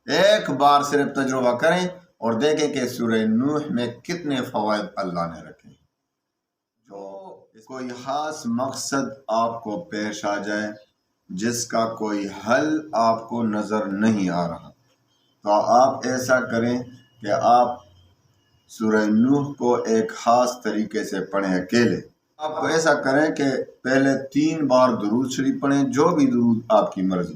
ایک بار صرف تجربہ کریں اور دیکھیں کہ سورہ نوح میں کتنے فوائد اللہ نے رکھے۔ جو کوئی خاص مقصد آپ کو پیش آ جائے، جس کا کوئی حل آپ کو نظر نہیں آ رہا، تو آپ ایسا کریں کہ آپ سورہ نوح کو ایک خاص طریقے سے پڑھیں اکیلے۔ آپ ایسا کریں کہ پہلے 3 بار درود شریف پڑھیں، جو بھی درود آپ کی مرضی،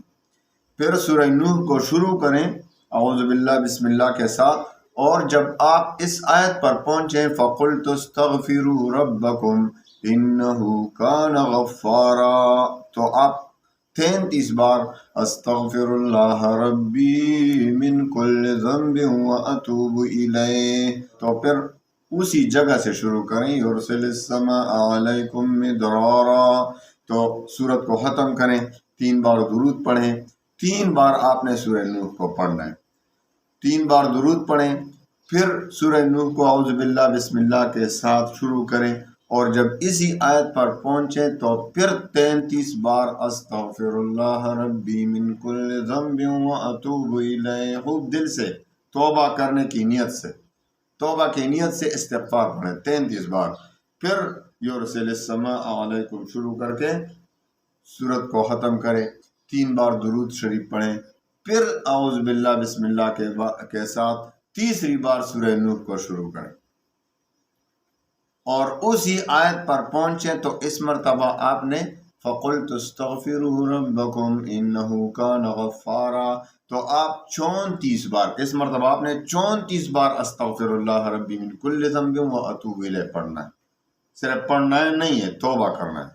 پھر سورہ نوح کو شروع کریں اعوذ باللہ بسم اللہ کے ساتھ، اور جب آپ اس آیت پر پہنچیں فَقُلْتُ اسْتَغْفِرُوا رَبَّكُمْ إِنَّهُ كَانَ غَفَّارًا، تو آپ 33 بار استغفر اللہ ربی من کل ذنب واتوب الیہ، تو پھر اسی جگہ سے شروع کریں یرسل السماء علیکم مدرارا، تو سورت کو ختم کریں، 3 بار درود پڑھیں، 3 بار آپ نے سورہ نوح کو پڑھنا ہے، 3 بار درود پڑھیں، پھر سورہ نوح کو اعوذ باللہ بسم اللہ کے ساتھ شروع کریں، اور جب اسی آیت پر پہنچیں تو پھر 33 بار استغفر اللہ ربی من کل ذنب واتوب الیہ، خوب دل سے توبہ کرنے کی نیت سے، توبہ کی نیت سے استغفار پڑھیں 33 بار، پھر یرسل السماء علیکم شروع کر کے سورت کو ختم کریں، 3 بار درود شریف پڑھیں، پھر اعوذ باللہ بسم اللہ کے ساتھ تیسری بار سورہ نوح کو شروع کریں، اور اسی آیت پر پہنچیں تو اس مرتبہ آپ نے فَقُلْتُ اسْتَغْفِرُوا رَبَّكُمْ إِنَّهُ كَانَ غَفَّارًا، تو آپ 34 بار، اس مرتبہ آپ نے 34 بار استغفر اللہ ربی من کل ذنب واتوب الیہ پڑھنا ہے، صرف پڑھنا ہے نہیں ہے، توبہ کرنا ہے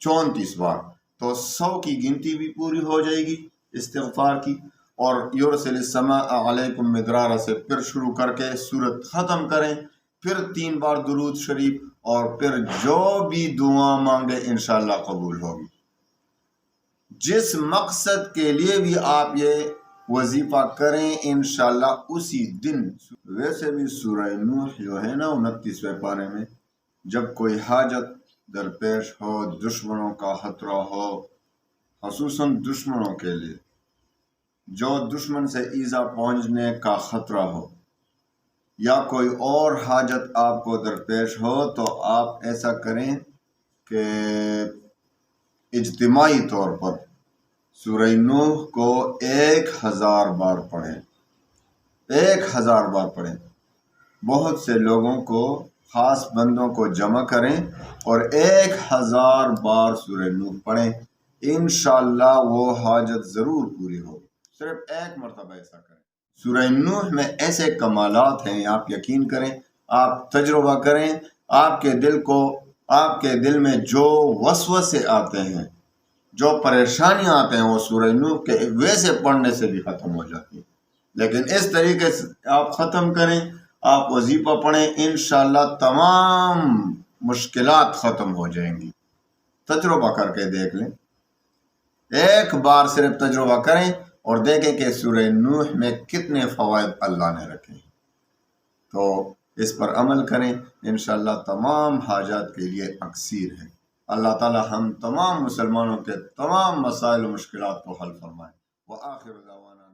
34 بار، تو 100 کی گنتی بھی پوری ہو جائے گی استغفار کی، اور یرسل السماء علیکم مدرارا سے پھر شروع کر کے سورت ختم کریں، پھر 3 بار درود شریف، اور پھر جو بھی دعا مانگے انشاءاللہ قبول ہوگی۔ جس مقصد کے لیے بھی آپ یہ وظیفہ کریں انشاءاللہ اسی دن، ویسے بھی سورہ نوح جو ہے نا 29ویں پارے میں، جب کوئی حاجت درپیش ہو، دشمنوں کا خطرہ ہو، خصوصاً دشمنوں کے لیے، جو دشمن سے ایذا پہنچنے کا خطرہ ہو، یا کوئی اور حاجت آپ کو درپیش ہو، تو آپ ایسا کریں کہ اجتماعی طور پر سورہ نوح کو 1000 بار پڑھیں، 1000 بار پڑھیں، بہت سے لوگوں کو، خاص بندوں کو جمع کریں اور 1000 بار سورہ نوح پڑھیں، انشاءاللہ وہ حاجت ضرور پوری ہوگی، صرف ایک مرتبہ ایسا کریں۔ سورہ نوح میں ایسے کمالات ہیں، آپ یقین کریں، آپ تجربہ کریں، آپ کے دل میں جو وسوسے آتے ہیں، جو پریشانیاں آتے ہیں، وہ سورہ نوح کے ویسے پڑھنے سے بھی ختم ہو جاتی ہیں، لیکن اس طریقے سے آپ ختم کریں، آپ وظیفہ پڑھیں، انشاءاللہ تمام مشکلات ختم ہو جائیں گی۔ تجربہ کر کے دیکھ لیں، ایک بار صرف تجربہ کریں اور دیکھیں کہ سورہ نوح میں کتنے فوائد اللہ نے رکھے، تو اس پر عمل کریں، انشاءاللہ تمام حاجات کے لیے اکثیر ہے۔ اللہ تعالی ہم تمام مسلمانوں کے تمام مسائل و مشکلات کو حل فرمائے۔ وآخر دعوانا